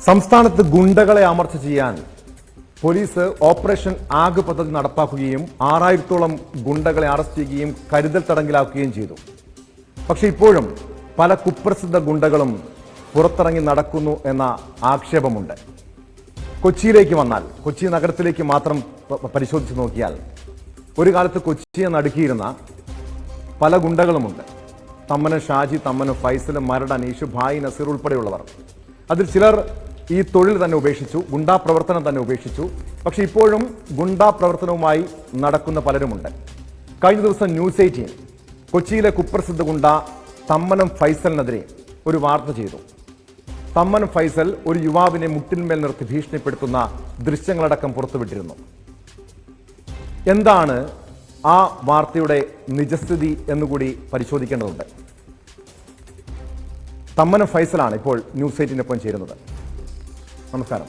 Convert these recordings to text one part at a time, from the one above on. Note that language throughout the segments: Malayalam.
സംസ്ഥാനത്ത് ഗുണ്ടകളെ അമർച്ച ചെയ്യാൻ പോലീസ് ഓപ്പറേഷൻ ആഗ് പദ്ധതി നടപ്പാക്കുകയും 6000-ഓളം ഗുണ്ടകളെ അറസ്റ്റ് ചെയ്യുകയും കരുതൽ തടങ്കിലാക്കുകയും ചെയ്തു. പക്ഷേ ഇപ്പോഴും പല കുപ്രസിദ്ധ ഗുണ്ടകളും പുറത്തിറങ്ങി നടക്കുന്നു എന്ന ആക്ഷേപമുണ്ട്. കൊച്ചിയിലേക്ക് വന്നാൽ, കൊച്ചി നഗരത്തിലേക്ക് മാത്രം പരിശോധിച്ച് നോക്കിയാൽ ഒരു കാലത്ത് കൊച്ചിയെ നടുക്കിയിരുന്ന പല ഗുണ്ടകളുമുണ്ട്. തമ്മനം ഷാജി, തമ്മനം ഫൈസൽ, മരട് അനീഷ്, ഭായ് നസീർ ഉൾപ്പെടെയുള്ളവർ. അതിൽ ചിലർ ഈ തൊഴിൽ തന്നെ ഉപേക്ഷിച്ചു, ഗുണ്ടാ പ്രവർത്തനം തന്നെ ഉപേക്ഷിച്ചു. പക്ഷെ ഇപ്പോഴും ഗുണ്ടാ പ്രവർത്തനവുമായി നടക്കുന്ന പലരുമുണ്ട്. കഴിഞ്ഞ ദിവസം ന്യൂസ് 18 കൊച്ചിയിലെ കുപ്രസിദ്ധ ഗുണ്ട തമ്മനം ഫൈസലിനെതിരെ ഒരു വാർത്ത ചെയ്തു. തമ്മനം ഫൈസൽ ഒരു യുവാവിനെ മുട്ടിന്മേൽ നിർത്തി ഭീഷണിപ്പെടുത്തുന്ന ദൃശ്യങ്ങളടക്കം പുറത്തുവിട്ടിരുന്നു. എന്താണ് ആ വാർത്തയുടെ നിജസ്ഥിതി എന്നുകൂടി പരിശോധിക്കേണ്ടതുണ്ട്. തമ്മനം ഫൈസലാണ് ഇപ്പോൾ ന്യൂസ് 18 ചേരുന്നത്. നമസ്കാരം.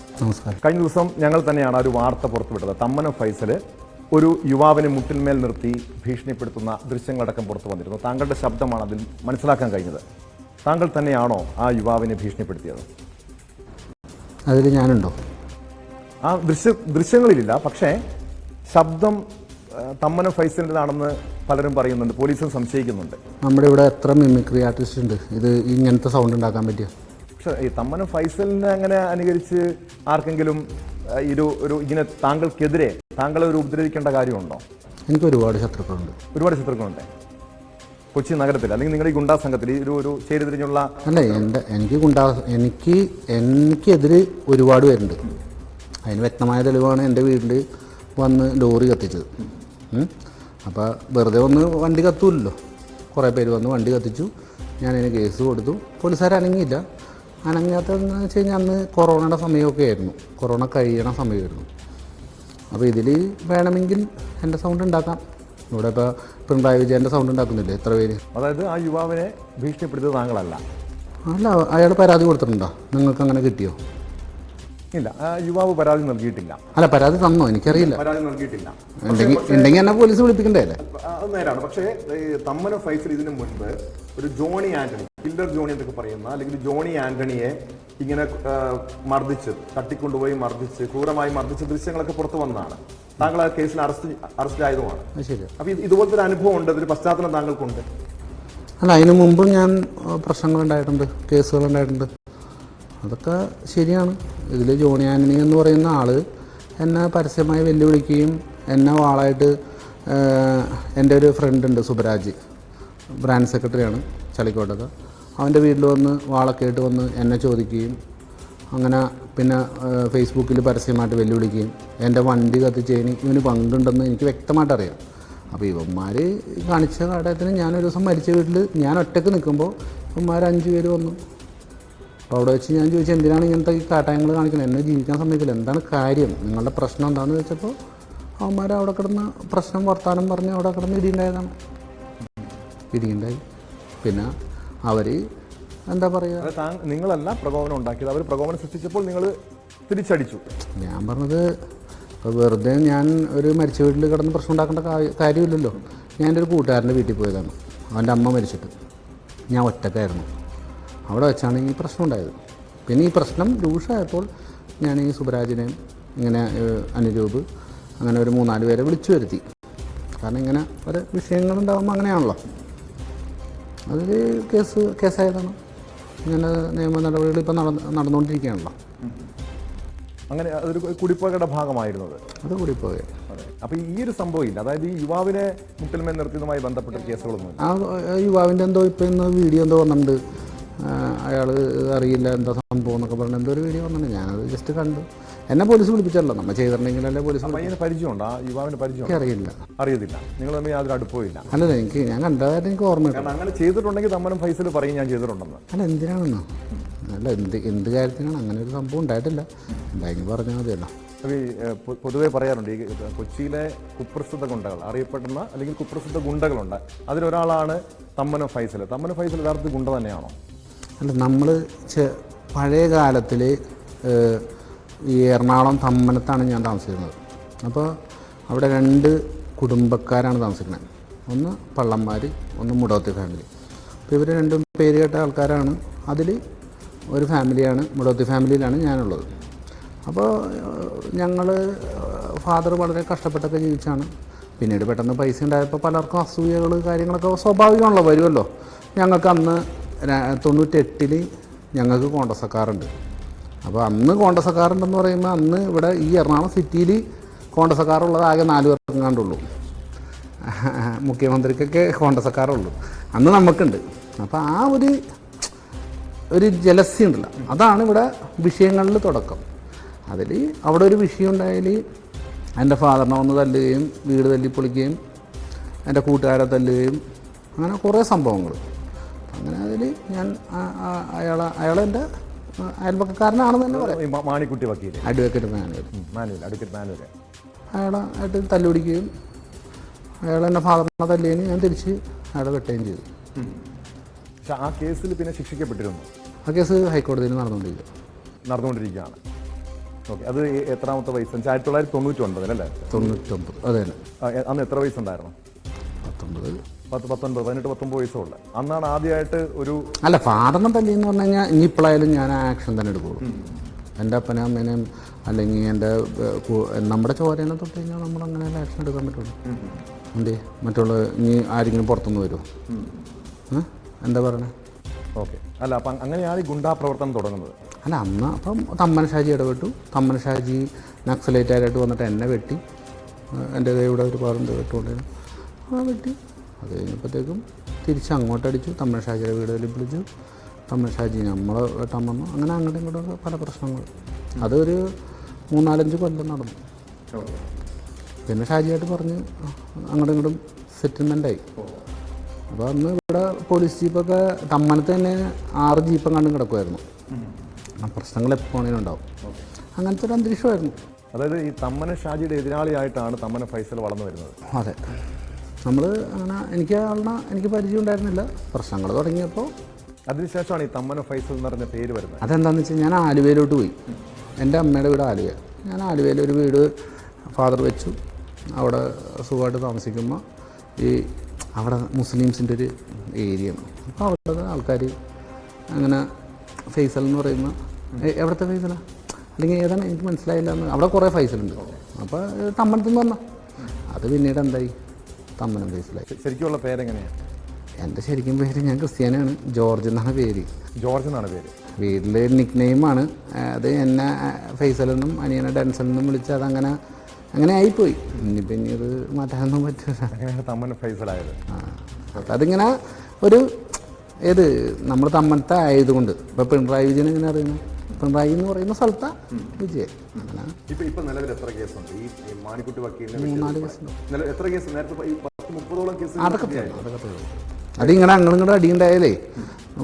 കഴിഞ്ഞ ദിവസം ഞങ്ങൾ തന്നെയാണ് ഒരു വാർത്ത പുറത്തുവിട്ടത്. തമ്മനം ഫൈസൽ ഒരു യുവാവിനെ മുട്ടിന്മേൽ നിർത്തി ഭീഷണിപ്പെടുത്തുന്ന ദൃശ്യങ്ങളടക്കം പുറത്തു വന്നിരുന്നു. താങ്കളുടെ ശബ്ദമാണ് അതിൽ മനസ്സിലാക്കാൻ കഴിഞ്ഞത്. താങ്കൾ തന്നെയാണോ ആ യുവാവിനെ ഭീഷണിപ്പെടുത്തിയത്? അതിൽ ഞാനുണ്ടോ? ആ ദൃശ്യങ്ങളിലില്ല, പക്ഷേ ശബ്ദം തമ്മനം ഫൈസലിൻ്റെതാണെന്ന് പലരും പറയുന്നുണ്ട്, പോലീസും സംശയിക്കുന്നുണ്ട്. നമ്മുടെ ഇവിടെ എത്ര മിമിക്രി ആർട്ടിസ്റ്റ് ഉണ്ട് ഇത് ഇങ്ങനത്തെ സൗണ്ട് ഉണ്ടാക്കാൻ പറ്റിയ? പക്ഷേ ഈ തമ്മനം ഫൈസലിനെ അങ്ങനെ അനുകരിച്ച് ആർക്കെങ്കിലും ഒരു ഇങ്ങനെ താങ്കൾക്കെതിരെ താങ്കളെ ഒരു ഉപദ്രവിക്കേണ്ട കാര്യമുണ്ടോ? എനിക്ക് ഒരുപാട് ശത്രുക്കളുണ്ട്. ഒരുപാട് ശത്രുക്കളുണ്ട് കൊച്ചി നഗരത്തിൽ, അല്ലെങ്കിൽ നിങ്ങളുടെ ഈ ഗുണ്ടാ സംഘത്തിൽ ഒരു ചേരിതിരിഞ്ഞുള്ള? അല്ല, എനിക്കെതിരെ ഒരുപാട് പേരുണ്ട്. അതിന് വ്യക്തമായ തെളിവാണ് എൻ്റെ വീട്ടിൽ വന്ന് ലോറി കത്തിച്ചത്. അപ്പോൾ വെറുതെ വന്ന് വണ്ടി കത്തൂല്ലോ, കുറേ പേര് വന്ന് വണ്ടി കത്തിച്ചു. ഞാനതിന് കേസ് കൊടുത്തു. പോലീസുകാർ അനങ്ങിയില്ല. അനങ്ങാത്തതെന്ന് വെച്ച് കഴിഞ്ഞാൽ അന്ന് കൊറോണയുടെ സമയമൊക്കെ ആയിരുന്നു, കൊറോണ കഴിയണ സമയമായിരുന്നു. അപ്പോൾ ഇതിൽ വേണമെങ്കിൽ എൻ്റെ സൗണ്ട് ഉണ്ടാക്കാം. ഇവിടെ ഇപ്പോൾ പിണറായി വിജയൻ്റെ സൗണ്ട് ഉണ്ടാക്കുന്നില്ലേ എത്ര പേര്? അതായത് ആ യുവാവിനെ ഭീഷണിപ്പെടുത്തിയത് താങ്കളല്ല? അല്ല, അയാൾ പരാതി കൊടുത്തിട്ടുണ്ടോ? നിങ്ങൾക്ക് അങ്ങനെ കിട്ടിയോ? ഇല്ല, യുവാവ് പരാതി നൽകിയിട്ടില്ല. അല്ല, പരാതി തന്നോ? എനിക്കറിയില്ല. പരാതി നൽകിയിട്ടില്ല. ഉണ്ടെങ്കിൽ എന്നെ പോലീസ് വിളിപ്പിക്കണ്ടേ? അല്ലേ, അത് നേരാണ്. പക്ഷേ തമ്മനം ഫൈസൽ ഇതിനു മുൻപ് ഒരു ജോണി ആന്റണി, കില്ലർ ജോണി എന്നൊക്കെ പറയുന്ന, അല്ലെങ്കിൽ ജോണി ആന്റണിയെ ഇങ്ങനെ തട്ടിക്കൊണ്ടുപോയി മർദ്ദിച്ച്, ക്രൂരമായി മർദ്ദിച്ച ദൃശ്യങ്ങളൊക്കെ പുറത്തു വന്നതാണ്. താങ്കൾ ആ കേസിൽ അറസ്റ്റ് ആയതുമാണ്. ശരി. അപ്പൊ ഇതുപോലത്തെ ഒരു അനുഭവം ഉണ്ട്, ഒരു പശ്ചാത്തലം താങ്കൾക്കുണ്ട്? അല്ല, അതിനു മുമ്പും ഞാൻ പ്രശ്നങ്ങളുണ്ടായിട്ടുണ്ട്, കേസുകളുണ്ടായിട്ടുണ്ട്. അതൊക്കെ ശരിയാണ്. ഇതിൽ ജോണി ആന്റണി എന്ന് പറയുന്ന ആൾ എന്നെ പരസ്യമായി വെല്ലുവിളിക്കുകയും എന്നെ വാളായിട്ട്, എൻ്റെ ഒരു ഫ്രണ്ട് ഉണ്ട് സുബരാജ്, ബ്രാഞ്ച് സെക്രട്ടറിയാണ് ചളിക്കോട്ടത്ത്. അവൻ്റെ വീട്ടിൽ വന്ന് വാളൊക്കെ ആയിട്ട് വന്ന് എന്നെ ചോദിക്കുകയും അങ്ങനെ പിന്നെ ഫേസ്ബുക്കിൽ പരസ്യമായിട്ട് വെല്ലുവിളിക്കുകയും എൻ്റെ വണ്ടി കത്തിച്ചതിന് ഇവന് പങ്കുണ്ടെന്ന് എനിക്ക് വ്യക്തമായിട്ട് അറിയാം. അപ്പോൾ ഇവന്മാർ കാണിച്ച ഘടകത്തിന് ഞാനൊരു ദിവസം മരിച്ച വീട്ടിൽ ഞാൻ ഒറ്റയ്ക്ക് നിൽക്കുമ്പോൾ ഇവന്മാർ 5 പേര് വന്നു. അപ്പോൾ അവിടെ വെച്ച് ഞാൻ ചോദിച്ചു, എന്തിനാണ് ഇങ്ങനത്തെ ഈ കാട്ടായങ്ങൾ കാണിക്കുന്നത്? എന്നെ ജീവിക്കാൻ സമ്മതിക്കില്ല, എന്താണ് കാര്യം, നിങ്ങളുടെ പ്രശ്നം എന്താണെന്ന് ചോദിച്ചപ്പോൾ അവന്മാർ അവിടെ കിടന്ന് പ്രശ്നം വർത്താനം പറഞ്ഞ് അവിടെ കിടന്ന് ഇടിയുണ്ടായതാണ്. ഇടിയുണ്ടായി. പിന്നെ അവർ എന്താ പറയുക, നിങ്ങളല്ല പ്രകോപനം ഉണ്ടാക്കിയത്, അവർ പ്രകോപനം സൃഷ്ടിച്ചപ്പോൾ നിങ്ങൾ തിരിച്ചടിച്ചു. ഞാൻ പറഞ്ഞത്, ഇപ്പോൾ വെറുതെ ഞാൻ ഒരു മരിച്ച വീട്ടിൽ കിടന്ന് പ്രശ്നം ഉണ്ടാക്കേണ്ട കാര്യമില്ലല്ലോ. ഞാൻ എൻ്റെ ഒരു കൂട്ടുകാരൻ്റെ വീട്ടിൽ പോയതാണ്. അവൻ്റെ അമ്മ മരിച്ചിട്ട് ഞാൻ ഒറ്റക്കായിരുന്നു. അവിടെ വെച്ചാണ് ഈ പ്രശ്നം ഉണ്ടായത്. പിന്നെ ഈ പ്രശ്നം രൂക്ഷമായപ്പോൾ ഞാൻ ഈ സുബരാജിനെയും ഇങ്ങനെ അനുരൂപ് അങ്ങനെ ഒരു 3-4 പേരെ വിളിച്ചു വരുത്തി. കാരണം ഇങ്ങനെ ഒരു വിഷയങ്ങളുണ്ടാകുമ്പോൾ അങ്ങനെയാണല്ലോ. അതിൽ കേസായതാണ്. ഇങ്ങനെ നിയമ നടപടികൾ ഇപ്പം നടന്നുകൊണ്ടിരിക്കുകയാണല്ലോ. അങ്ങനെ അതൊരു കുടിപ്പകയുടെ ഭാഗമായിരുന്നത്. അത് കുടിപ്പക. അപ്പോൾ ഈ ഒരു സംഭവം ഇല്ല, അതായത് ഈ യുവാവിനെ മുട്ടിന്മേൽ നിർത്തിയതുമായി ബന്ധപ്പെട്ട കേസുകളൊന്നും? ആ യുവാവിൻ്റെ എന്തോ ഇപ്പം ഇന്ന് വീഡിയോ എന്തോ വന്നിട്ടുണ്ട്. അയാൾ അറിയില്ല എന്താ സംഭവം എന്നൊക്കെ പറഞ്ഞ് എന്തോ ഒരു വീഡിയോ വന്നിട്ടുണ്ട്. ഞാനത് ജസ്റ്റ് കണ്ടു. എന്നെ പോലീസ് വിളിപ്പിച്ചല്ലോ, നമ്മൾ ചെയ്തിട്ടുണ്ടെങ്കിലല്ലേ പോലീസ്. പരിചയമുണ്ടോ ആ യുവാവിന്? പരിചയം അറിയില്ല. അറിയത്തില്ല. നിങ്ങൾ തമ്മിൽ യാതൊരു അടുപ്പമില്ല? അല്ല, ഞാൻ കണ്ടതായിട്ട് എനിക്ക് ഓർമ്മ. കാരണം അങ്ങനെ ചെയ്തിട്ടുണ്ടെങ്കിൽ തമ്മനം ഫൈസൽ പറയും ഞാൻ ചെയ്തിട്ടുണ്ടെന്ന്. അല്ല, എന്തിനാണെന്നോ? അല്ല, എന്ത് കാര്യത്തിനാണ്? അങ്ങനെ ഒരു സംഭവം ഉണ്ടായിട്ടില്ല. ഉണ്ടായെങ്കിൽ പറഞ്ഞാൽ മതിയല്ലോ. പൊതുവെ പറയാറുണ്ട്, ഈ കൊച്ചിയിലെ കുപ്രസിദ്ധ ഗുണ്ടകൾ അറിയപ്പെടുന്ന, അല്ലെങ്കിൽ കുപ്രസിദ്ധ ഗുണ്ടകളുണ്ട്, അതിലൊരാളാണ് തമ്മനം ഫൈസൽ. തമ്മനം ഫൈസൽ യഥാർത്ഥ ഗുണ്ട തന്നെയാണോ? അല്ല, നമ്മൾ പഴയ കാലത്തിൽ ഈ എറണാകുളം തമ്മനത്താണ് ഞാൻ താമസിക്കുന്നത്. അപ്പോൾ അവിടെ 2 കുടുംബക്കാരാണ് താമസിക്കുന്നത്. ഒന്ന് പള്ളന്മാർ, ഒന്ന് മുടോത്തി ഫാമിലി. അപ്പോൾ ഇവർ 2 പേര് കേട്ട ആൾക്കാരാണ്. അതിൽ ഒരു ഫാമിലിയാണ്, മുടോത്തി ഫാമിലിയിലാണ് ഞാനുള്ളത്. അപ്പോൾ ഞങ്ങൾ ഫാദർ വളരെ കഷ്ടപ്പെട്ടൊക്കെ ജീവിച്ചാണ്. പിന്നീട് പെട്ടെന്ന് പൈസ ഉണ്ടായപ്പോൾ പലർക്കും അസൂയകൾ കാര്യങ്ങളൊക്കെ സ്വാഭാവികമാണല്ലോ, വരുമല്ലോ. ഞങ്ങൾക്ക് അന്ന് 98 ഞങ്ങൾക്ക് കോൺഗ്രസ്സുകാരുണ്ട്. അപ്പോൾ അന്ന് കോൺഗ്രസ്സുകാരുണ്ടെന്ന് പറയുമ്പോൾ അന്ന് ഇവിടെ ഈ എറണാകുളം സിറ്റിയിൽ കോൺഗ്രസ്സുകാരുള്ളത് ആകെ 4 പേർക്കും കണ്ടുള്ളൂ. മുഖ്യമന്ത്രിക്കൊക്കെ കോൺഗ്രസ്സുകാരുള്ളൂ. അന്ന് നമുക്കുണ്ട്. അപ്പോൾ ആ ഒരു ജലസി ഉണ്ടല്ലോ, അതാണ് ഇവിടെ വിഷയങ്ങളിൽ തുടക്കം. അതിൽ അവിടെ ഒരു വിഷയം ഉണ്ടായാൽ എൻ്റെ ഫാദറിനെ വന്ന് തല്ലുകയും വീട് തല്ലിപ്പൊളിക്കുകയും എൻ്റെ കൂട്ടുകാരെ തല്ലുകയും അങ്ങനെ കുറേ സംഭവങ്ങൾ. അങ്ങനെ അതിൽ ഞാൻ അയാളെൻ്റെ അയൽപക്കക്കാരനാണെന്ന് തന്നെ പറയാം. മാണിക്കുട്ടി വക്കീൽ, അഡ്വക്കേറ്റ് മാനുവൽ അയാളായിട്ട് തല്ലുപിടിക്കുകയും അയാൾ എൻ്റെ ഫാദറിനെ തല്ലുകയും ഞാൻ തിരിച്ച് അയാളെ വെട്ടുകയും ചെയ്തു. പക്ഷെ ആ കേസിൽ പിന്നെ ശിക്ഷിക്കപ്പെട്ടിരുന്നു. ആ കേസ് ഹൈക്കോടതിയിൽ നടന്നുകൊണ്ടിരിക്കുകയാണ്. ഓക്കെ, അത് എത്രാമത്തെ വയസ്സ്? 1999 അല്ലേ? 99. അതെ. അന്ന് എത്ര വയസ്സുണ്ടായിരുന്നു? 18 വയസ്സുള്ള അന്നാണ് ആദ്യമായിട്ട് ഒരു അല്ല ഫാദറിനെ തല്ലിയെന്ന് പറഞ്ഞു കഴിഞ്ഞാൽ ഇനി ഇപ്പോഴായാലും ഞാൻ ആക്ഷൻ തന്നെ എടുക്കുള്ളൂ. എൻ്റെ അപ്പനെയും അമ്മേനെയും അല്ലെങ്കിൽ എൻ്റെ നമ്മുടെ ചോരേനെ തൊട്ട് കഴിഞ്ഞാൽ നമ്മൾ അങ്ങനെ ആക്ഷൻ എടുക്കാൻ പറ്റുള്ളൂ. എന്തേ മറ്റുള്ള ഇനി ആരെങ്കിലും പുറത്തുനിന്ന് വരുമോ? എന്താ പറയണേ? ഓക്കെ, അല്ല അപ്പം അങ്ങനെയാണ് ഈ ഗുണ്ടാ പ്രവർത്തനം തുടങ്ങുന്നത്. അല്ല അന്ന് അപ്പം തമ്മൻ ഷാജി ഇടപെട്ടു. തമ്മൻ ഷാജി നക്സലേറ്റായിട്ട് വന്നിട്ട് എന്നെ വെട്ടി. എൻ്റെ ഇവിടെ ഒരു പാറുണ്ട് വെട്ടുകൊണ്ടിരുന്നു, വെട്ടി. അത് കഴിഞ്ഞപ്പോഴത്തേക്കും തിരിച്ച് അങ്ങോട്ടടിച്ചു. തമ്മൻ ഷാജിയുടെ വീട് വിളിച്ചു. തമ്മൻ ഷാജി നമ്മളെ വെട്ടാൻ വന്നു. അങ്ങനെ അങ്ങോട്ടും ഇങ്ങോട്ടും പല പ്രശ്നങ്ങൾ. അതൊരു 3-4 കൊല്ലം നടന്നു. പിന്നെ ഷാജിയായിട്ട് പറഞ്ഞ് അങ്ങോട്ടും ഇങ്ങോട്ടും സെറ്റിൽമെൻ്റായി. അപ്പോൾ അന്ന് ഇവിടെ പോലീസ് ജീപ്പൊക്കെ തമ്മനത്ത് തന്നെ 6 ജീപ്പം കണ്ടും കിടക്കുമായിരുന്നു. ആ പ്രശ്നങ്ങൾ എപ്പോഴും ഉണ്ടാവും. അങ്ങനത്തെ ഒരു അന്തരീക്ഷമായിരുന്നു. അതായത് ഈ തമ്മന ഷാജിയുടെ എതിരാളിയായിട്ടാണ് തമ്മന ഫൈസൽ വളർന്നു വരുന്നത്. അതെ, നമ്മൾ അങ്ങനെ എനിക്ക് പരിചയം ഉണ്ടായിരുന്നില്ല. പ്രശ്നങ്ങൾ തുടങ്ങിയപ്പോൾ അതിനുശേഷമാണ് ഈ തമ്മന ഫൈസൽ എന്ന് പറഞ്ഞ പേര് വരുന്നത്. അതെന്താണെന്ന് വെച്ചാൽ ഞാൻ ആലുവയിലോട്ട് പോയി. എൻ്റെ അമ്മയുടെ വീട് ആലുവ. ഞാൻ ആലുവയിൽ ഒരു വീട് ഫാദർ വെച്ചു. അവിടെ സുഖമായിട്ട് താമസിക്കുമ്പോൾ അവിടെ മുസ്ലിംസിൻ്റെ ഒരു ഏരിയയാണ്. അപ്പോൾ അവിടുത്തെ ആൾക്കാർ അങ്ങനെ ഫൈസൽ എന്ന് പറയുന്ന എവിടുത്തെ ഫൈസലാണ് അല്ലെങ്കിൽ ഏതാണ് എനിക്ക് മനസ്സിലായില്ല. അവിടെ കുറേ ഫൈസലുണ്ട്. അപ്പോൾ തമ്മനത്തെന്ന് പറഞ്ഞാൽ അത് പിന്നീട് എന്തായി തമ്മനം ഫൈസലായി. ശരിക്കുള്ള പേരെങ്ങനെയാണ്? എൻ്റെ ശരിക്കും പേര് ഞാൻ ക്രിസ്ത്യാനിയാണ്. ജോർജ് എന്നാണ് പേര്. ജോർജ് എന്നാണ് പേര്. വീട്ടിലെ നിക് നെയിമാണ് അത്. എന്നെ ഫൈസലെന്നും അനിയനെ ഡെൻസലെന്നും വിളിച്ച് അതങ്ങനെ ആയിപ്പോയി. ഇനിയിപ്പോൾ ഇനി ഇത് മാറ്റാനൊന്നും പറ്റില്ല. തമ്മൻ ഫൈസലായത് അതിങ്ങനെ ഒരു നമ്മൾ തമ്മനത്തെ ആയതുകൊണ്ട്. ഇപ്പോൾ പിണറായി വിജയൻ എങ്ങനെ അറിയുന്നു? പിണറായി എന്ന് പറയുന്ന സ്ഥലത്താണ് വിജയൻ. അങ്ങനെ ഇപ്പം നിലവിൽ എത്ര കേസുണ്ട് ഈ മാണിക്കുട്ടി വക്കീലിന്? 3-4 കേസുണ്ട്. എത്ര കേസ്? നേരത്തെ 30-ഓളം കേസ്. അതൊക്കെ അതിങ്ങനെ അങ്ങോട്ടും അടിയുണ്ടായാലേ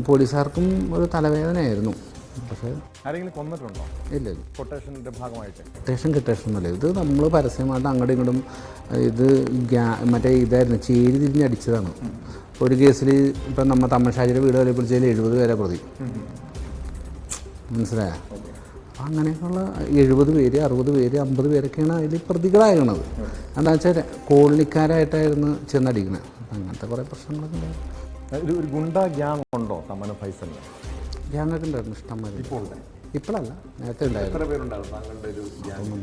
പോലീസുകാർക്കും ഒരു തലവേദനയായിരുന്നു. പക്ഷേ ആരെങ്കിലും കൊന്നിട്ടുണ്ടോ? ഇല്ല. കൊട്ടേഷൻ്റെ ഭാഗമായിട്ട് കിട്ടേഷൻ എന്നല്ല ഇത്. നമ്മൾ പരസ്യമായിട്ട് അങ്ങോട്ടും ഇങ്ങോട്ടും മറ്റേ ഇതായിരുന്നു, ചേരി തിരിഞ്ഞ് അടിച്ചതാണ്. ഒരു കേസിൽ ഇപ്പം നമ്മൾ തമ്മൻ ഷാജിയുടെ വീട് വരെ പിടിച്ചതിൽ 70 പേരെ പ്രതി. മനസ്സിലായ? അപ്പം അങ്ങനെയൊക്കെയുള്ള 70 പേര് 60 പേര് 50 പേരൊക്കെയാണ് അതിൽ പ്രതികളായിരുന്നത്. എന്താ വെച്ചാൽ കോളനിക്കാരായിട്ടായിരുന്നു ചെന്നടിക്കുന്നത്. അങ്ങനത്തെ കുറേ പ്രശ്നങ്ങളൊക്കെ ഉണ്ടായിരുന്നു. ഒരു ഗുണ്ട ഗ്യാങ് ഉണ്ടോ തമ്മന ഫൈസലിന്? ഗ്യാങ്ങൊക്കെ ഉണ്ടായിരുന്നു ഇഷ്ടംമാതിരി. ഇപ്പോഴല്ല, നേരത്തെ ഉണ്ടായിരുന്നു. എത്ര പേരുണ്ടായിരുന്നു താങ്കളുടെ ഒരു ഗ്യാങ്?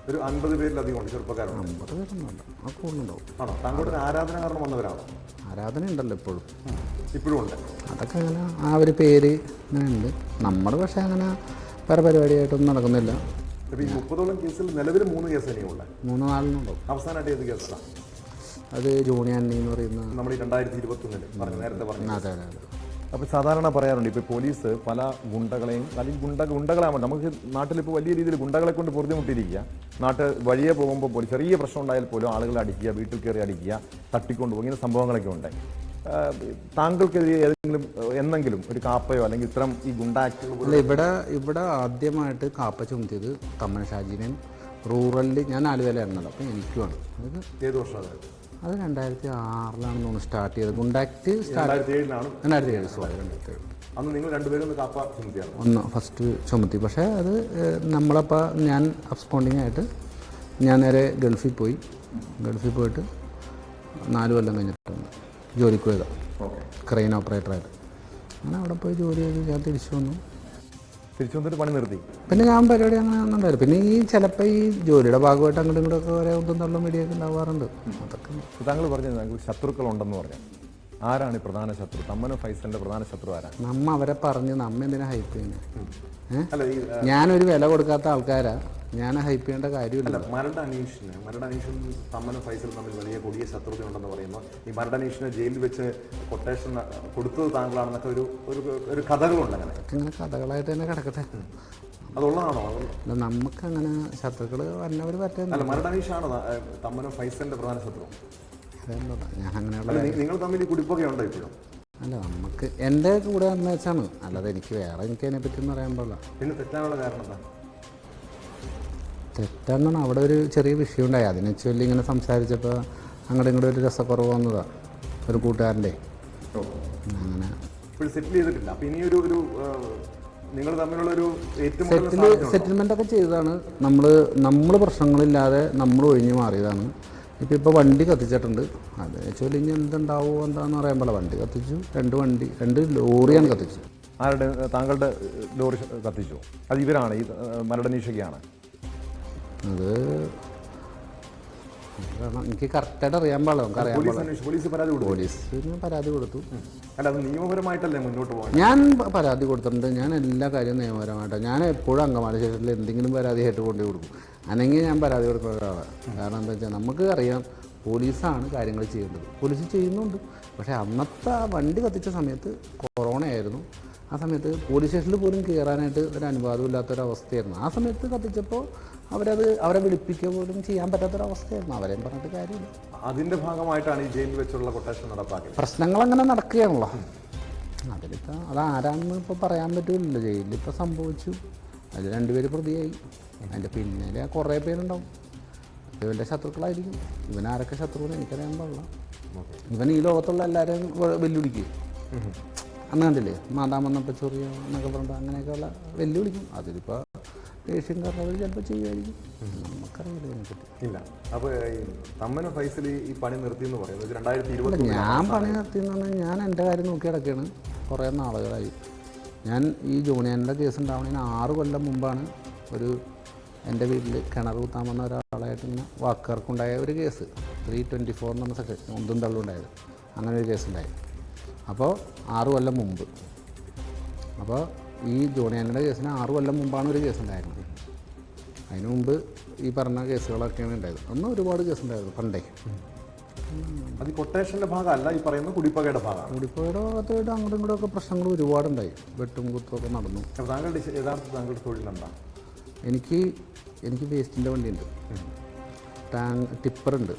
ഒരു 50 പേരിലധികം ഉണ്ട്. ചെറുപ്പക്കാരുണ്ട്. 50 പേരൊന്നുമല്ല, ആ കൂടുതലുണ്ടാവും. ആണോ? താങ്കളുടെ ഒരു ആരാധന കാരണം വന്നവരാണോ? ആരാധന ഉണ്ടല്ലോ ഇപ്പോഴും ഉണ്ട്. അതൊക്കെ അങ്ങനെ ആ ഒരു പേര് അങ്ങനെ ഉണ്ട്. നമ്മൾ പക്ഷേ അങ്ങനെ വേറെ പരിപാടിയായിട്ടൊന്നും നടക്കുന്നില്ല. ഈ 30ഓളം കേസിൽ നിലവിൽ 3 കേസ് തന്നെയുണ്ട്. 3-4 അവസാനമായിട്ട് ഏത് കേസാണ്? അത് ജോണി ആന്റണി എന്ന് പറയുന്ന നമ്മൾ 2021 നേരത്തെ പറഞ്ഞു. അതെ അതെ അതെ. അപ്പോൾ സാധാരണ പറയാറുണ്ട് ഇപ്പോൾ പോലീസ് പല ഗുണ്ടകളെയും അല്ലെങ്കിൽ ഗുണ്ടകളാകുമ്പോൾ നമുക്ക് നാട്ടിലിപ്പോൾ വലിയ രീതിയിൽ ഗുണ്ടകളെ കൊണ്ട് പൊറുതിമുട്ടിയിരിക്കുക. വഴിയെ പോകുമ്പോൾ ചെറിയ പ്രശ്നം ഉണ്ടായാൽ പോലും ആളുകളെ അടിക്കുക, വീട്ടിൽ കയറി അടിക്കുക, തട്ടിക്കൊണ്ടുപോകും, ഇങ്ങനെ സംഭവങ്ങളൊക്കെ ഉണ്ട്. താങ്കൾക്കെതിരെ എന്നെങ്കിലും ഒരു കാപ്പയോ അല്ലെങ്കിൽ ഇത്തരം ഈ ഗുണ്ടാക്റ്റുകൾ? ഇവിടെ ആദ്യമായിട്ട് കാപ്പ ചുമത്തിയത് തമ്മൻ ഷാജിനെയും റൂറലിൽ ഞാൻ ആലുവയിലായിരുന്നല്ലോ. അപ്പോൾ എനിക്കുമാണ്. ഏത് വർഷമാണ് അത്? 2006-ലാണെന്ന് തോന്നുന്നു സ്റ്റാർട്ട് ചെയ്തത്. ഗുണ്ടാക്ട് 2007 സോറി. അന്ന് നിങ്ങൾ രണ്ടുപേരും കാപ്പ ചുമത്തിയാണ്? ഒന്ന് ഫസ്റ്റ് ചുമത്തി. പക്ഷേ അത് നമ്മളപ്പോൾ ഞാൻ അബ്സ്കോണ്ടിങ് ആയിട്ട് ഞാൻ നേരെ ഗൾഫിൽ പോയിട്ട് 4 കൊല്ലം കഴിഞ്ഞിട്ടുണ്ട് ജോലിക്ക് പോയതാണ് ക്രെയിൻ ഓപ്പറേറ്ററായിട്ട്. അങ്ങനെ അവിടെ പോയി ജോലി ചെയ്ത് ഞാൻ തിരിച്ചു വന്നു. തിരിച്ചു വന്നിട്ട് പണി നിർത്തി. പിന്നെ ഞാൻ പരിപാടി അങ്ങനെ ഒന്നും ഉണ്ടായിരുന്നു. പിന്നെ ഈ ചിലപ്പോൾ ഈ ജോലിയുടെ ഭാഗമായിട്ട് അങ്ങോട്ടും ഇങ്ങോട്ടൊക്കെ ഓരോ ഒന്നും തള്ളും മീഡിയൊക്കെ ഉണ്ടാവാറുണ്ട്. അതൊക്കെ താങ്കൾ പറഞ്ഞത് ഞങ്ങൾക്ക് ശത്രുക്കളുണ്ടെന്ന് പറഞ്ഞു. ആരാണ് ഈ പ്രധാന ശത്രു? തമ്മനം ഫൈസലിന്റെ പ്രധാന ശത്രു ആരാണ്? നമ്മ അവരെ പറഞ്ഞ് നമ്മ എന്തിനാ ഹൈപ്പ് ചെയ്യുന്നത്? അല്ല, ഈ ഞാനൊരു വില കൊടുക്കാത്ത ആൾക്കാരാ, ഞാൻ ഹൈപ്പ് ചെയ്യേണ്ട കാര്യമില്ല. മരട് അനീഷും തമ്മനം ഫൈസലും തമ്മിൽ വലിയ കൊടിയ ശത്രുത ഉണ്ടെന്ന് പറയുന്നു. ഈ മരട് അനീഷിനെ ജയിലിൽ വെച്ച് കൊട്ടേഷൻ കൊടുത്തത് താങ്കളാണെന്നൊക്കെ ഒരു കഥകളുണ്ട്. ഇങ്ങനെ കഥകളായിട്ട് തന്നെ കിടക്കട്ടെ. അതുള്ളതാണോ? നമുക്കങ്ങനെ ശത്രുക്കൾ വന്നവർ പറ്റുന്നില്ല. അല്ല, മരട് അനീഷാണോ തമ്മനം ഫൈസലിന്റെ പ്രധാന ശത്രു? ഞാൻ അങ്ങനെയുള്ള നിങ്ങൾ തമ്മിൽ ഈ കുടിപ്പൊക്കെ ഉണ്ടോ ഇപ്പോഴും? അല്ല, നമുക്ക് എൻ്റെ കൂടെ എന്ന് വെച്ചാണ്, അല്ലാതെ എനിക്ക് അതിനെ പറ്റി ഒന്നും പറയാൻ പാടില്ല. പിന്നെ തെറ്റാനുള്ള കാരണം എന്താ? തെറ്റാന്നാണ് അവിടെ ഒരു ചെറിയ വിഷയം ഉണ്ടായി. അതിനെ ചൊല്ലി ഇങ്ങനെ സംസാരിച്ചപ്പോൾ അങ്ങോട്ടും ഇങ്ങോട്ടും ഒരു രസക്കുറവ് വന്നതാണ് ഒരു കൂട്ടുകാരൻ്റെ. അങ്ങനെ സെറ്റിൽ ചെയ്തിട്ടില്ല. അപ്പം ഇനിയൊരു നിങ്ങൾ തമ്മിലുള്ള ഒരു സെറ്റിൽമെൻ്റ് ഒക്കെ ചെയ്തതാണ്. നമ്മൾ പ്രശ്നങ്ങളില്ലാതെ നമ്മൾ ഒഴിഞ്ഞു മാറിയതാണ്. ഇപ്പോൾ വണ്ടി കത്തിച്ചിട്ടുണ്ട്. അത് വെച്ചാൽ ഇനി എന്തുണ്ടാവുമോ എന്താണെന്ന് പറയാൻ പാടില്ല. വണ്ടി കത്തിച്ചു, രണ്ട് ലോറിയാണ് കത്തിച്ചു. ആരുടെ? താങ്കളുടെ ലോറി കത്തിച്ചു? അത് ഇവരാണ്, ഈ മരട് അനീഷൊക്കെയാണ്? അത് എനിക്ക് കറക്റ്റായിട്ട് അറിയാൻ പാടില്ല. നമുക്ക് അറിയാൻ പാടില്ല. പോലീസിന് പരാതി കൊടുത്തു. അല്ല, അത് നിയമപരമായിട്ടല്ലേ മുന്നോട്ട് പോകാൻ? ഞാൻ പരാതി കൊടുത്തിട്ടുണ്ട്. ഞാൻ എല്ലാ കാര്യവും നിയമപരമായിട്ടാണ്. ഞാൻ എപ്പോഴും അങ്കമാലി സ്റ്റേഷനിൽ എന്തെങ്കിലും പരാതിയായിട്ട് കൊണ്ടു കൊടുക്കും. അല്ലെങ്കിൽ ഞാൻ പരാതി കൊടുക്കുന്ന ഒരാളാണ്. കാരണം എന്താ വെച്ചാൽ നമുക്ക് അറിയാം പോലീസാണ് കാര്യങ്ങൾ ചെയ്യേണ്ടത്. പോലീസ് ചെയ്യുന്നുണ്ട്. പക്ഷേ അന്നത്തെ വണ്ടി കത്തിച്ച സമയത്ത് കൊറോണ ആയിരുന്നു. ആ സമയത്ത് പോലീസ് സ്റ്റേഷനിൽ പോലും കയറാനായിട്ട് ഒരു അനുവാദമില്ലാത്തൊരവസ്ഥയായിരുന്നു. ആ സമയത്ത് കത്തിച്ചപ്പോൾ അവരെ വിളിപ്പിക്കുക പോലും ചെയ്യാൻ പറ്റാത്തൊരവസ്ഥയായിരുന്നു. അവരെയും പറഞ്ഞിട്ട് കാര്യമില്ല. അതിൻ്റെ ഭാഗമായിട്ടാണ് ഈ ജയിലിൽ വെച്ചുള്ള കൊട്ടേഷൻ നടപ്പാക്കിയത്. പ്രശ്നങ്ങളങ്ങനെ നടക്കുകയാണല്ലോ. അതിലിപ്പോൾ അതാരാണെന്ന് ഇപ്പോൾ പറയാൻ പറ്റില്ലല്ലോ. ജയിലിൽ ഇപ്പോൾ സംഭവിച്ചു, അതിൽ 2 പേര് പ്രതിയായി. അതിൻ്റെ പിന്നിലെ കുറേ പേരുണ്ടാവും. ഇവൻ്റെ ശത്രുക്കളായിരിക്കും. ഇവനാരൊക്കെ ശത്രുവെന്ന് എനിക്കറിയാൻ പാടില്ല. ഇവൻ ഈ ലോകത്തുള്ള എല്ലാവരെയും വെല്ലുവിളിക്കും. അന്ന് കണ്ടില്ലേ, മാതാം വന്നപ്പോൾ ചൊറിയ എന്നൊക്കെ പറഞ്ഞിട്ട് അങ്ങനെയൊക്കെയുള്ള വെല്ലുവിളിക്കും. അതിലിപ്പോൾ ദേഷ്യം കാരണം ചിലപ്പോൾ ചെയ്യുമായിരിക്കും. നമുക്കറിയില്ല ഇതിനെപ്പറ്റി. ഇല്ല. അപ്പോൾ തമ്മനം ഫൈസൽ ഈ പണി നിർത്തിയെന്ന് പറയുന്നത് 2020. ഞാൻ പണി നിർത്തിയെന്ന് പറഞ്ഞാൽ ഞാൻ എൻ്റെ കാര്യം നോക്കി കിടക്കുകയാണ് കുറേ നാളുകളായി. ഞാൻ ഈ ജൂനിയറിൻ്റെ കേസ് ഉണ്ടാവുന്നതിന് 6 കൊല്ലം മുമ്പാണ് എൻ്റെ വീട്ടിൽ കിണർ കുത്താൻ വന്ന ഒരാളായിട്ട് ഇങ്ങനെ വാക്കുകൾക്കുണ്ടായ ഒരു കേസ് 324 എന്ന് പറഞ്ഞ സെക്ഷൻ ഒന്നും തള്ളുണ്ടായത്. അങ്ങനെ ഒരു കേസുണ്ടായി. അപ്പോൾ 6 കൊല്ലം മുമ്പ്. അപ്പോൾ ഈ ജോണിയാൻ്റെ കേസിന് 6 കൊല്ലം മുമ്പാണ് ഒരു കേസ് ഉണ്ടായിരുന്നത്. അതിന് മുമ്പ് ഈ പറഞ്ഞ കേസുകളൊക്കെയാണ് ഉണ്ടായത്. അന്ന് ഒരുപാട് കേസുണ്ടായിരുന്നു പണ്ടേ. അത് കൊട്ടേഷൻ്റെ ഭാഗമല്ല, ഈ പറയുന്ന കുടിപ്പകയുടെ ഭാഗമാണ്. കുടിപ്പകയുടെ ഭാഗത്തായിട്ട് അങ്ങോട്ടും ഇങ്ങോട്ടും ഒക്കെ പ്രശ്നങ്ങൾ ഒരുപാടുണ്ടായി. വെട്ടും കുത്തുമൊക്കെ നടന്നു. താങ്കളുടെ തൊഴിലെന്താ? എനിക്ക് വേസ്റ്റിൻ്റെ വണ്ടിയുണ്ട്, ടിപ്പറുണ്ട്.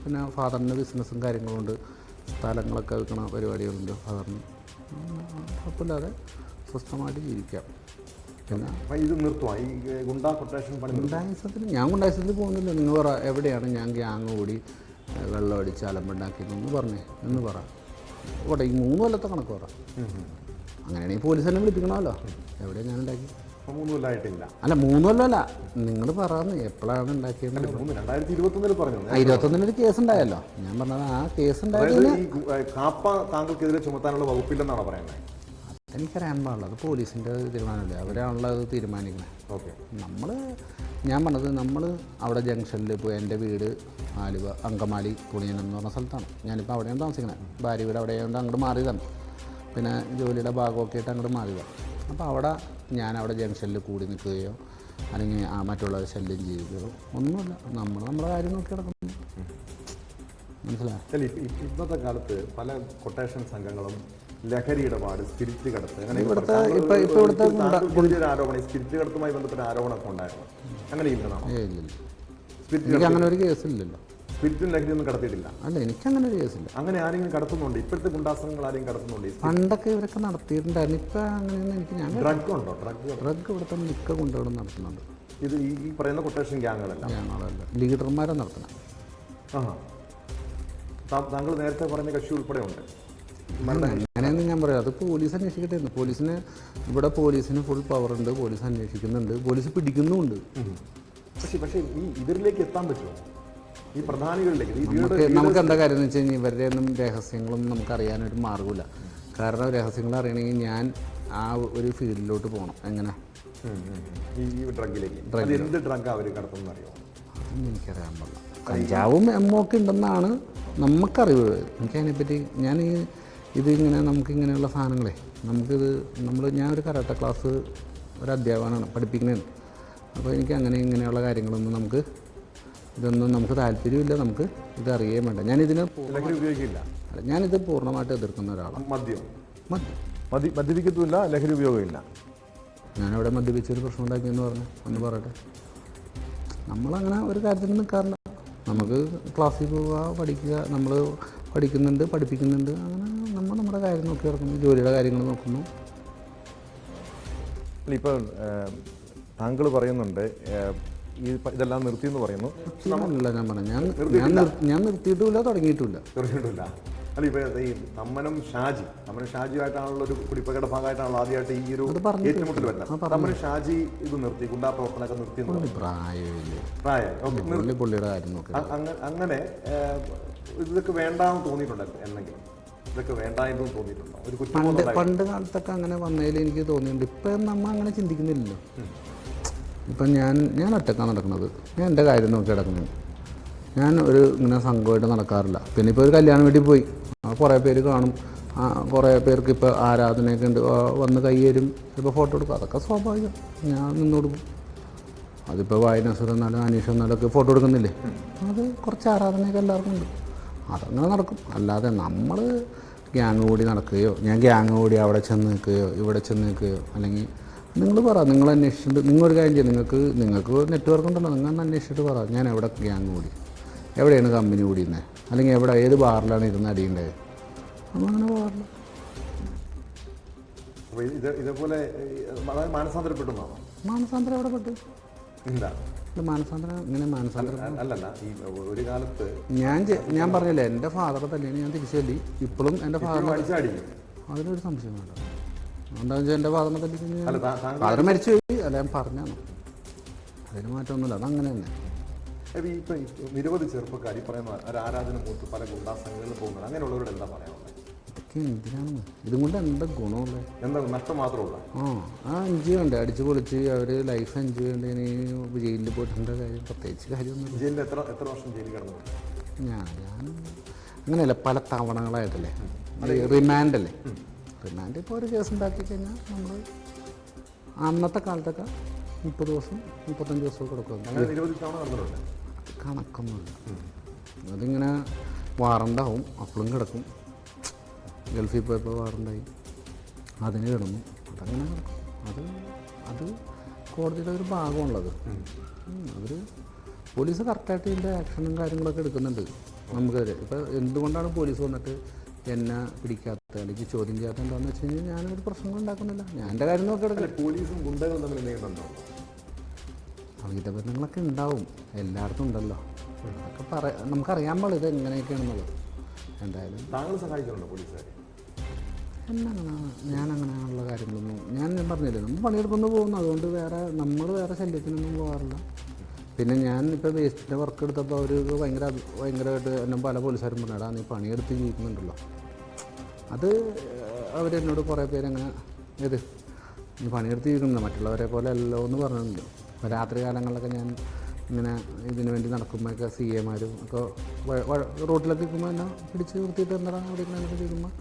പിന്നെ ഫാദറിൻ്റെ ബിസിനസ്സും കാര്യങ്ങളുണ്ട്, സ്ഥലങ്ങളൊക്കെ വിൽക്കണ പരിപാടികളുണ്ട് ഫാദറിന്. കുഴപ്പമില്ലാതെ സ്വസ്ഥമായിട്ട് ജീവിക്കാം. പിന്നെ ഇത് നിർത്തുവാ ഈ ഗുണ്ടാ കൊട്ടേഷൻ പണി? ഗുണ്ടായുസത്തിന് ഞാൻ ഗുണ്ടായുസത്തിൽ പോകുന്നില്ല. നിങ്ങൾ പറ, എവിടെയാണ് ഞാൻ ഗ്യാങ് കൂടി വെള്ളം അടിച്ച് അലമ്പുണ്ടാക്കിയതെന്ന് പറഞ്ഞേ എന്ന് പറ. ഓട്ടെ, ഈ 3 കൊല്ലത്തെ കണക്ക് പറ. അങ്ങനെയാണെങ്കിൽ പോലീസ് തന്നെ വിളിപ്പിക്കണമല്ലോ. എവിടെയാണ് ഞാൻ ഉണ്ടാക്കി? 3 കൊല്ലമായിട്ടില്ല. അല്ല, 3 കൊല്ലമല്ല, നിങ്ങൾ പറയാന്ന് എപ്പോഴാണ് ഉണ്ടാക്കിയത്? 2021 പറഞ്ഞു. 2021 കേസ് ഉണ്ടായല്ലോ. ഞാൻ പറഞ്ഞത് ആ കേസ് ഉണ്ടായത് കാപ്പ താങ്കൾക്കെതിരെ ചുമത്താനുള്ള വകുപ്പില്ലെന്നാണ് പറയുന്നത്. അതെനിക്കറിയാൻ പാടില്ല. അത് പോലീസിൻ്റെ തീരുമാനമല്ലേ, അവരാണല്ലോ അത് തീരുമാനിക്കുന്നത്. ഓക്കെ. ഞാൻ പറഞ്ഞത് നമ്മൾ അവിടെ ജംഗ്ഷനിൽ പോയി, എൻ്റെ വീട് ആലുവ അങ്കമാലി തുണിയനം എന്ന് പറഞ്ഞ സ്ഥലത്താണ്. ഞാനിപ്പോൾ അവിടെയാണ് താമസിക്കുന്നത്. ഭാര്യ വീട് അവിടെയായതുകൊണ്ട് അങ്ങോട്ട് മാറിയതാണ്. പിന്നെ ജോലിയുടെ ഭാഗമൊക്കെ ആയിട്ട് അങ്ങോട്ട് മാറിയതാണ്. അപ്പോൾ അവിടെ ജംഗ്ഷനിൽ കൂടി നിൽക്കുകയോ അല്ലെങ്കിൽ മറ്റുള്ളവരെ ശല്യം ചെയ്യുകയോ ഒന്നുമില്ല. നമ്മുടെ കാര്യം നോക്കി കിടക്കുന്നു. മനസ്സിലായി? ഇന്നത്തെ കാലത്ത് പല കൊട്ടേഷൻ സംഘങ്ങളും ലഹരി ഇടപാട്, സ്പിരിറ്റ് കടത്ത്, ഇവിടുത്തെ ആരോപണം, സ്പിരിറ്റ് കടത്തുമായി ബന്ധപ്പെട്ട ആരോപണമൊക്കെ ഉണ്ടായിരുന്നു. അങ്ങനെ ഇല്ലല്ലോ? എനിക്ക് അങ്ങനെ ഒരു കേസില്ലല്ലോ. സ്പിരിറ്റും ലഹരിയൊന്നും കടത്തിയിട്ടില്ല? അല്ല, എനിക്കങ്ങനെ ഒരു കേസില്ല. അങ്ങനെ ആരെങ്കിലും കടത്തുന്നുണ്ട്? ഇപ്പോഴത്തെ ഗുണ്ടാസംഘങ്ങൾ ആരെങ്കിലും കടത്തുന്നുണ്ട്? പണ്ടൊക്കെ ഇവരൊക്കെ നടത്തിയിട്ടുണ്ടായിരുന്നു. ഇപ്പം അങ്ങനെയൊന്നും ഞാൻ ഡ്രഗ് ഉണ്ടോ? ഡ്രഗ് ഇവിടുത്തെ മിക്ക ഗുണ്ടകളും നടത്തുന്നുണ്ട്. ഇത് ഈ പറയുന്ന കൊട്ടേഷൻ ഗ്യാങ്ങുകളല്ല, ലീഡർമാരെ നടത്തണം. താങ്കൾ നേരത്തെ പറഞ്ഞ കക്ഷി ഉൾപ്പെടെ ഉണ്ട്. അങ്ങനെയൊന്നും ഞാൻ പറയാം. അത് പോലീസ് അന്വേഷിക്കട്ടെ. ഇവിടെ പോലീസിന് ഫുൾ പവർ ഉണ്ട്. പോലീസ് അന്വേഷിക്കുന്നുണ്ട്, പോലീസ് പിടിക്കുന്നുമുണ്ട്. പക്ഷേ ഈ ഇവരിലേക്ക് എത്താൻ പറ്റുമോ? ഈ പ്രധാനികളിലേക്ക് നമുക്ക് എന്താ കാര്യം എന്ന് വെച്ച് കഴിഞ്ഞാൽ ഇവരുടെ ഒന്നും രഹസ്യങ്ങളൊന്നും നമുക്ക് അറിയാനൊരു മാർഗ്ഗമില്ല. കാരണം രഹസ്യങ്ങൾ അറിയണമെങ്കിൽ ഞാൻ ആ ഒരു ഫീൽഡിലോട്ട് പോകണം. എങ്ങനെ ഈ ഡ്രഗിലേക്ക് എന്ത് ഡ്രഗ് അവർ കടത്തുന്ന അറിയോ? അതൊന്നും എനിക്കറിയാൻ പാടില്ല. കഞ്ചാവും എമ്മൊക്കെ ഉണ്ടെന്നാണ് നമുക്കറിവ്. എനിക്കതിനെപ്പറ്റി ഇതിങ്ങനെ നമുക്കിങ്ങനെയുള്ള സാധനങ്ങളെ ഞാൻ ഒരു കരാട്ടെ ക്ലാസ് ഒരു അധ്യാപകനാണ്, പഠിപ്പിക്കുന്നതാണ്. അപ്പോൾ എനിക്ക് ഇങ്ങനെയുള്ള കാര്യങ്ങളൊന്നും നമുക്ക് താല്പര്യമില്ല, നമുക്ക് ഇത് അറിയുകയും വേണ്ട. ഞാനിതിനെ ഉപയോഗിക്കില്ല. ഞാനിത് പൂർണ്ണമായിട്ട് എതിർക്കുന്ന ഒരാളാണ്. മദ്യപിക്കത്തുമില്ല, ലഹരി ഉപയോഗമില്ല. ഞാനവിടെ മദ്യപിച്ചൊരു പ്രശ്നം ഉണ്ടാക്കിയെന്ന് ഒന്ന് പറയട്ടെ. നമ്മളങ്ങനെ ഒരു കാര്യത്തിൽ നിൽക്കാറില്ല. നമുക്ക് ക്ലാസ്സിൽ പോവുക, പഠിക്കുക, നമ്മൾ പഠിക്കുന്നുണ്ട്, പഠിപ്പിക്കുന്നുണ്ട്, അങ്ങനെ നമ്മുടെ കാര്യം നോക്കി നടക്കുന്നു, ജോലിയുടെ കാര്യങ്ങൾ നോക്കുന്നു. ഇപ്പോൾ താങ്കൾ പറയുന്നുണ്ട് ഇതെല്ലാം നിർത്തിയെന്ന് പറയുന്നു. നിർത്തിയില്ല ഞാൻ പറഞ്ഞു. ഞാൻ നിർത്തിയിട്ടുമില്ല, തുടങ്ങിയിട്ടുമില്ല. അല്ല, ഇപ്പോൾ ഈ തമ്മനം ഷാജിയുമായിട്ടാണല്ലോ ഒരു കുടിപ്പകയുടെ ഭാഗമായിട്ടാണല്ലോ ആദ്യമായിട്ട് ഈ ഒരു ഏറ്റുമുട്ടൽ വരുന്നത്. തമ്മനം ഷാജി ഇത് നിർത്തി, ഗുണ്ടാ പ്രവർത്തനമൊക്കെ നിർത്തി. പ്രായം പുള്ളിയുടെ കാര്യം നോക്കി. അങ്ങനെ ഇതൊക്കെ വേണ്ടാന്ന് തോന്നിയിട്ടുണ്ടോ? എന്തെങ്കിലും ഇതൊക്കെ വേണ്ടായെന്ന് തോന്നിയിട്ടുണ്ടോ? ഒരു പണ്ട് കാലത്തൊക്കെ അങ്ങനെ വന്നതിൽ എനിക്ക് തോന്നിയിട്ടുണ്ട്. ഇപ്പം നമ്മൾ അങ്ങനെ ചിന്തിക്കുന്നില്ലല്ലോ. ഇപ്പം ഞാൻ ഒറ്റക്കാണ് നടക്കുന്നത്. ഞാൻ എൻ്റെ കാര്യം നോക്കി കിടക്കുന്നത്. ഞാൻ ഇങ്ങനെ സംഘമായിട്ട് നടക്കാറില്ല. പിന്നെ ഇപ്പോൾ ഒരു കല്യാണം വീട്ടിൽ പോയി, കുറേ പേര് കാണും, കുറേ പേർക്ക് ഇപ്പോൾ ആരാധനയൊക്കെ ഉണ്ട്, വന്ന് കയ്യേരും, ഇപ്പോൾ ഫോട്ടോ എടുക്കും. അതൊക്കെ സ്വാഭാവികം. ഞാൻ നിന്ന് കൊടുക്കും. അതിപ്പോൾ വായനസുര എന്നാലും അനീഷ് എന്നാലും ഒക്കെ ഫോട്ടോ എടുക്കുന്നില്ലേ, അത് കുറച്ച് ആരാധനയൊക്കെ എല്ലാവർക്കും ഉണ്ട്. അതങ്ങനെ നടക്കും. അല്ലാതെ നമ്മൾ ഗ്യാങ് കൂടി നടക്കുകയോ, ഞാൻ ഗ്യാങ് കൂടി അവിടെ ചെന്ന് നിൽക്കുകയോ ഇവിടെ ചെന്ന് നിൽക്കുകയോ, അല്ലെങ്കിൽ നിങ്ങൾ പറ, നിങ്ങൾ അന്വേഷിച്ചിട്ട് നിങ്ങളൊരു കാര്യം ചെയ്യും, നിങ്ങൾക്ക് നെറ്റ്വർക്ക് ഉണ്ടല്ലോ, നിങ്ങൾ അന്വേഷിച്ചിട്ട് പറ ഞാൻ എവിടെ ഗ്യാങ് കൂടി, എവിടെയാണ് കമ്പനി കൂടിയിരുന്നത്, അല്ലെങ്കിൽ ഏത് ബാറിലാണ് ഇരുന്ന് അടിയുണ്ടായത്. നമ്മളങ്ങനെ പോകാറില്ല. ഇതേപോലെ മാനസാന്തരം എവിടെ പെട്ടു? ഒരു കാലത്ത് ഞാൻ പറഞ്ഞില്ലേ, എൻ്റെ ഫാദറെ തല്ലിയാണ് ഞാൻ തിരിച്ചു തല്ലി. ഇപ്പോഴും എൻ്റെ ഫാദറിനെ അതിലൊരു സംശയം വേണ്ട. എന്താണെന്ന് വെച്ചാൽ എൻ്റെ ഫാദറിനെ തല്ലി ഫാദർ മരിച്ചു പോയി, അല്ല ഞാൻ പറഞ്ഞാണ്, അതിന് മാറ്റമൊന്നുമില്ല, അതങ്ങനെ തന്നെ. ഇപ്പം നിരവധി ചെറുപ്പക്കാർ ഈ പറയുന്ന ഒരു ആരാധന മൂത്ത് പല ഗുണ്ടാ സംഘങ്ങളിൽ പോകുന്നത്, അങ്ങനെയുള്ളവരോട് എന്താ പറയാനുള്ളത്? ഇതൊക്കെ എന്തിനാണ്? ഇതും കൊണ്ട് എന്താ ഗുണമുള്ളത്? എന്താ നഷ്ടം മാത്രമുള്ള? എൻജോയ് ചെയ്യണ്ടേ, അടിച്ച് പൊളിച്ച് അവർ ലൈഫ് എൻജോയ് ചെയ്യണ്ടേ. ജയിലിൽ പോയിട്ടുണ്ട് കാര്യം, പ്രത്യേകിച്ച് കാര്യമൊന്നും. ജയിലിൽ എത്ര വർഷം ജയിലിൽ കിടന്നു? ഞാൻ അങ്ങനെയല്ല, പല തവണകളായിട്ടല്ലേ. റിമാൻഡല്ലേ, റിമാൻഡ് ഇപ്പോൾ ഒരു കേസ് ഉണ്ടാക്കി കഴിഞ്ഞാൽ നമ്മൾ അന്നത്തെ കാലത്തൊക്കെ 30 ദിവസം 35 ദിവസം കിടക്കും. കണക്കൊന്നുമില്ല. അതിങ്ങനെ വാറണ്ടാവും, അപ്പോഴും കിടക്കും. ഗൾഫിൽ പോയപ്പോൾ വാറണ്ടായി, അതിന് കിടന്നു, അതങ്ങനെ കിടക്കും. അത് കോടതിയുടെ ഒരു ഭാഗമുള്ളത്. അവർ പോലീസ് കറക്റ്റായിട്ട് ഇതിൻ്റെ ആക്ഷനും കാര്യങ്ങളൊക്കെ എടുക്കുന്നുണ്ട്. നമുക്കറിയാം. ഇപ്പോൾ എന്തുകൊണ്ടാണ് പോലീസ് വന്നിട്ട് എന്നെ പിടിക്കാത്ത അല്ലെങ്കിൽ ചോദ്യം ചെയ്യാത്ത എന്താണെന്ന് വെച്ച് കഴിഞ്ഞാൽ ഞാനൊരു പ്രശ്നങ്ങൾ ഉണ്ടാക്കുന്നില്ല, ഞാൻ എൻ്റെ കാര്യം നോക്കി എടുക്കില്ല. പോലീസും ഗുണ്ടകളും തമ്മിൽ എന്തെങ്കിലും അവിഹിത ബന്ധങ്ങളൊക്കെ ഉണ്ടാവും, എല്ലായിടത്തും ഉണ്ടല്ലോ. അതൊക്കെ നമുക്കറിയാൻ പാടില്ല ഇത് എങ്ങനെയൊക്കെയാണെന്നുള്ളത്. എന്തായാലും താങ്കൾ സഹായിക്കുന്നുണ്ടോ പോലീസുകാരെ? ഞാനങ്ങനെയുള്ള കാര്യങ്ങളൊന്നും ഞാൻ പറഞ്ഞില്ലേ, നമ്മൾ പണിയെടുക്കുന്നു പോകുന്നു, അതുകൊണ്ട് നമ്മൾ വേറെ ശല്യത്തിനൊന്നും പോകാറില്ല. പിന്നെ ഞാൻ ഇപ്പോൾ വേസ്റ്റിൻ്റെ വർക്ക് എടുത്തപ്പോൾ അവർ ഭയങ്കരമായിട്ട് എന്നെ പല പോലീസുകാരും പറഞ്ഞാടാ നീ പണിയെടുത്ത് ജീവിക്കുന്നുണ്ടല്ലോ. അത് അവരെന്നോട് കുറേ പേരങ്ങനെ നീ പണിയെടുത്ത് ജീവിക്കുന്നുണ്ടോ, മറ്റുള്ളവരെ പോലെ അല്ലല്ലോ എന്ന് പറഞ്ഞിട്ടുണ്ട്. രാത്രി കാലങ്ങളിലൊക്കെ ഞാൻ ഇങ്ങനെ ഇതിനു വേണ്ടി നടക്കുമ്പോഴൊക്കെ CA-മാരും ഒക്കെ റോട്ടിലൊക്കെ നിൽക്കുമ്പോൾ എന്നെ പിടിച്ച് നിർത്തിയിട്ട് എന്താ അവിടെ എന്നൊക്കെ ചോദിക്കുമ്പോൾ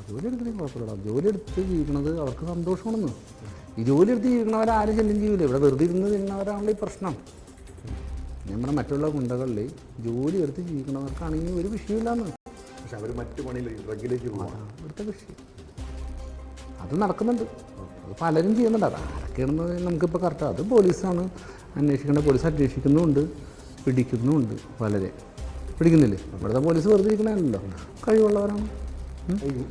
ജോലി എടുക്കണേ കുഴപ്പമില്ല, ജോലി എടുത്ത് ജീവിക്കണത് അവർക്ക് സന്തോഷമാണെന്ന്. ഈ ജോലി എടുത്ത് ജീവിക്കണവരാരും ശല്യം ചെയ്യില്ല, ഇവിടെ വെറുതെ ഇരുന്ന് തിന്നവരാണല്ലോ ഈ പ്രശ്നം. നമ്മുടെ മറ്റുള്ള ഗുണ്ടകളിൽ ജോലി എടുത്ത് ജീവിക്കണവർക്കാണെങ്കിൽ ഒരു വിഷയമില്ലാന്ന്. പക്ഷെ അവർ മറ്റു പണിയിൽ ഡ്രഗിലേക്ക് ഇവിടുത്തെ വിഷയം അത് നടക്കുന്നുണ്ട്, അത് പലരും ചെയ്യുന്നുണ്ട്. അത് ആരൊക്കെയാണെന്ന് നമുക്കിപ്പോൾ കറക്റ്റ് അത് പോലീസാണ് അന്വേഷിക്കേണ്ട. പോലീസ് അന്വേഷിക്കുന്നുമുണ്ട്, പിടിക്കുന്നുമുണ്ട്. പലരെ പിടിക്കുന്നില്ലേ? ഇവിടുത്തെ പോലീസ് വെറുതെ ഇരിക്കണമല്ലോ, കഴിവുള്ളവരാണ്.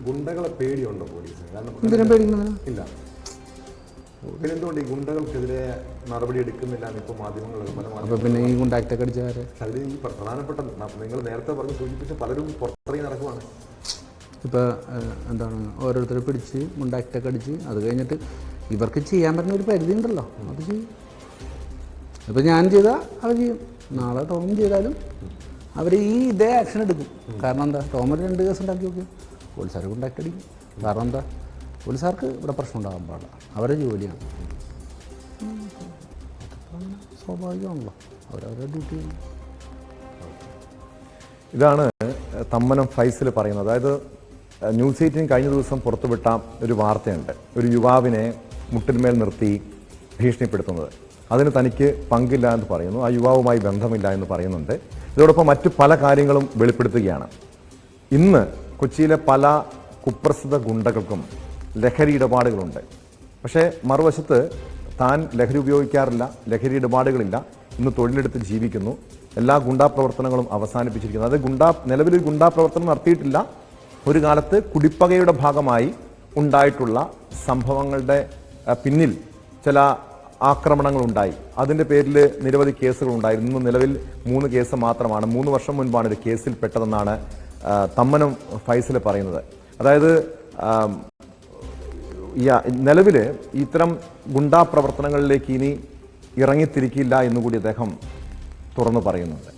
ഗുണ്ടകളെ പേടിയുണ്ടോ പോലീസ്? എന്തിനാ പേടിക്കുന്നതിന്? ഇല്ല. പിന്നെ എന്തുകൊണ്ട് ഈ ഗുണ്ടകൾക്കെതിരെ നടപടി എടുക്കുന്നില്ല ഇപ്പോൾ മാധ്യമങ്ങളൊക്കെ പല അപ്പോൾ പിന്നെ ഈ ഗുണ്ടാക്റ്റൊക്കെ അടിച്ചാരെ? അതിൽ ഈ പ്രധാനപ്പെട്ട നിങ്ങൾ നേരത്തെ പറഞ്ഞ് സൂചിപ്പിച്ച പലരും പുറത്തിറങ്ങി നടക്കുവാണ്. ഇപ്പോൾ എന്താണ് ഓരോരുത്തർ പിടിച്ച് ഗുണ്ടാക്റ്റൊക്കെ അടിച്ച് അത് കഴിഞ്ഞിട്ട് ഇവർക്ക് ചെയ്യാൻ പറ്റുന്ന ഒരു പരിധി ഉണ്ടല്ലോ, അത് ചെയ്യും. ഇപ്പോൾ ഞാൻ ചെയ്താൽ അവർ ചെയ്യും, നാളെ ടോം ചെയ്താലും അവർ ഇതേ ആക്ഷൻ എടുക്കും. കാരണം എന്താ, ടോം 2 കേസ് ഉണ്ടാക്കി നോക്കി, പോലീസുകാരെ കൊണ്ടാക്കടിക്കും. കാരണം എന്താ, പോലീസുകാർക്ക് ഇവിടെ പ്രശ്നം ഉണ്ടാകാൻ പാടില്ല, അവരുടെ ജോലിയാണ്. സ്വാഭാവികമാണല്ലോ, അവരവരുടെ ഡ്യൂട്ടി ചെയ്യണം. ഇതാണ് തമ്മനം ഫൈസൽ പറയുന്നത്. അതായത് ന്യൂസ് 18 കഴിഞ്ഞ ദിവസം പുറത്തുവിട്ട ഒരു വാർത്തയുണ്ട്, ഒരു യുവാവിനെ മുട്ടിന്മേൽ നിർത്തി ഭീഷണിപ്പെടുത്തുന്നത്. അതിന് തനിക്ക് പങ്കില്ല എന്ന് പറയുന്നു, ആ യുവാവുമായി ബന്ധമില്ല എന്ന് പറയുന്നുണ്ട്. ഇതോടൊപ്പം മറ്റു പല കാര്യങ്ങളും വെളിപ്പെടുത്തുകയാണ്. ഇന്ന് കൊച്ചിയിലെ പല കുപ്രസിദ്ധ ഗുണ്ടകൾക്കും ലഹരി ഇടപാടുകളുണ്ട്. പക്ഷേ മറുവശത്ത് താൻ ലഹരി ഉപയോഗിക്കാറില്ല, ലഹരി ഇടപാടുകളില്ല, ഇന്ന് തൊഴിലെടുത്ത് ജീവിക്കുന്നു, എല്ലാ ഗുണ്ടാ പ്രവർത്തനങ്ങളും അവസാനിപ്പിച്ചിരിക്കുന്നു. അത് നിലവിലൊരു ഗുണ്ടാ പ്രവർത്തനം നടത്തിയിട്ടില്ല. ഒരു കാലത്ത് കുടിപ്പകയുടെ ഭാഗമായി ഉണ്ടായിട്ടുള്ള സംഭവങ്ങളുടെ പിന്നിൽ ചില ആക്രമണങ്ങളുണ്ടായി. അതിൻ്റെ പേരിൽ നിരവധി കേസുകൾ ഉണ്ടായിരുന്നു. ഇന്ന് നിലവിൽ 3 കേസ് മാത്രമാണ്. 3 വർഷം മുൻപാണ് ഒരു കേസിൽ പെട്ടതെന്നാണ് തമ്മനം ഫൈസൽ പറയുന്നത്. അതായത് നിലവിൽ ഇത്തരം ഗുണ്ടാ പ്രവർത്തനങ്ങളിലേക്ക് ഇനി ഇറങ്ങിത്തിരിക്കില്ല എന്നുകൂടി അദ്ദേഹം തുറന്നു പറയുന്നുണ്ട്.